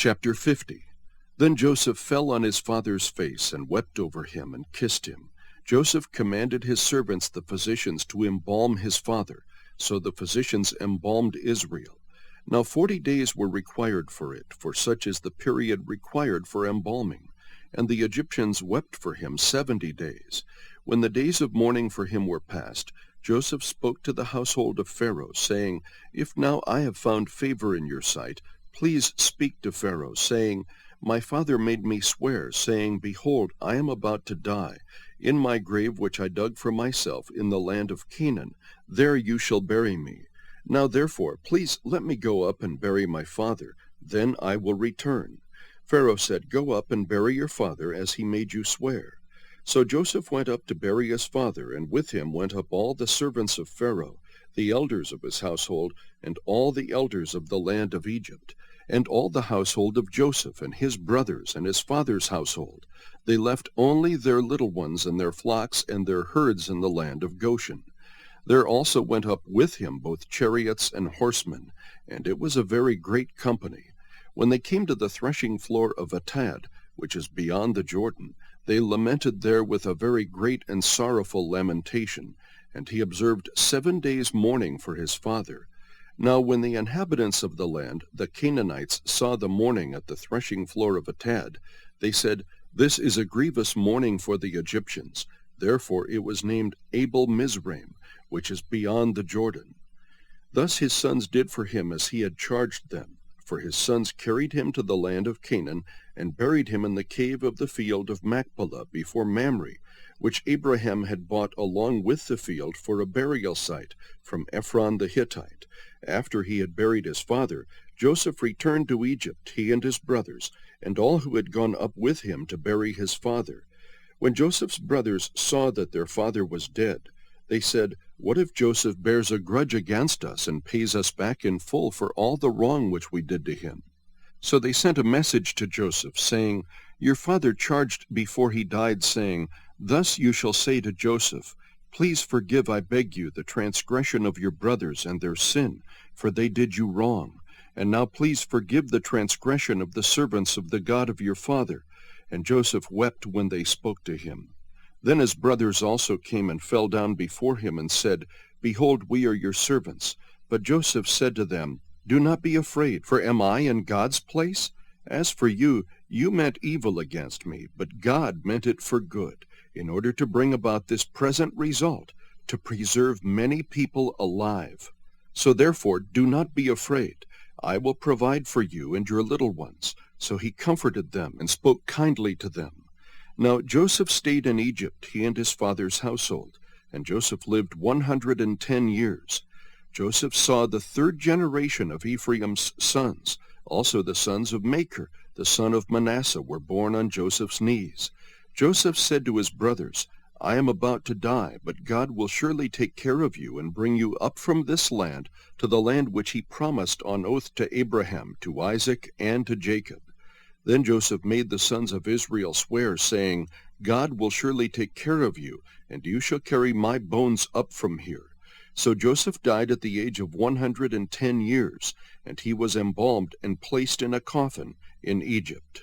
Chapter 50. Then Joseph fell on his father's face and wept over him and kissed him. Joseph commanded his servants the physicians to embalm his father. So the physicians embalmed Israel. Now 40 days were required for it, for such is the period required for embalming. And the Egyptians wept for him 70 days. When the days of mourning for him were past, Joseph spoke to the household of Pharaoh, saying, If now I have found favor in your sight, please speak to Pharaoh, saying, My father made me swear, saying, Behold, I am about to die. In my grave which I dug for myself in the land of Canaan, there you shall bury me. Now therefore, please let me go up and bury my father, then I will return. Pharaoh said, Go up and bury your father as he made you swear. So Joseph went up to bury his father, and with him went up all the servants of Pharaoh, the elders of his household, and all the elders of the land of Egypt, and all the household of Joseph, and his brothers, and his father's household. They left only their little ones and their flocks and their herds in the land of Goshen. There also went up with him both chariots and horsemen, and it was a very great company. When they came to the threshing floor of Atad, which is beyond the Jordan, they lamented there with a very great and sorrowful lamentation, and he observed 7 days mourning for his father. Now when the inhabitants of the land, the Canaanites, saw the mourning at the threshing floor of Atad, they said, This is a grievous mourning for the Egyptians. Therefore it was named Abel Mizraim, which is beyond the Jordan. Thus his sons did for him as he had charged them. For his sons carried him to the land of Canaan, and buried him in the cave of the field of Machpelah before Mamre, which Abraham had bought along with the field for a burial site from Ephron the Hittite. After he had buried his father, Joseph returned to Egypt, he and his brothers, and all who had gone up with him to bury his father. When Joseph's brothers saw that their father was dead, they said, What if Joseph bears a grudge against us and pays us back in full for all the wrong which we did to him? So they sent a message to Joseph, saying, Your father charged before he died, saying, Thus you shall say to Joseph, Please forgive, I beg you, the transgression of your brothers and their sin, for they did you wrong. And now please forgive the transgression of the servants of the God of your father. And Joseph wept when they spoke to him. Then his brothers also came and fell down before him and said, Behold, we are your servants. But Joseph said to them, Do not be afraid, for am I in God's place? As for you, you meant evil against me, but God meant it for good, in order to bring about this present result, to preserve many people alive. So therefore, do not be afraid. I will provide for you and your little ones. So he comforted them and spoke kindly to them. Now Joseph stayed in Egypt, he and his father's household, and Joseph lived 110 years. Joseph saw the third generation of Ephraim's sons. Also the sons of Machir, the son of Manasseh, were born on Joseph's knees. Joseph said to his brothers, I am about to die, but God will surely take care of you and bring you up from this land to the land which he promised on oath to Abraham, to Isaac, and to Jacob. Then Joseph made the sons of Israel swear, saying, God will surely take care of you, and you shall carry my bones up from here. So Joseph died at the age of 110 years, and he was embalmed and placed in a coffin in Egypt.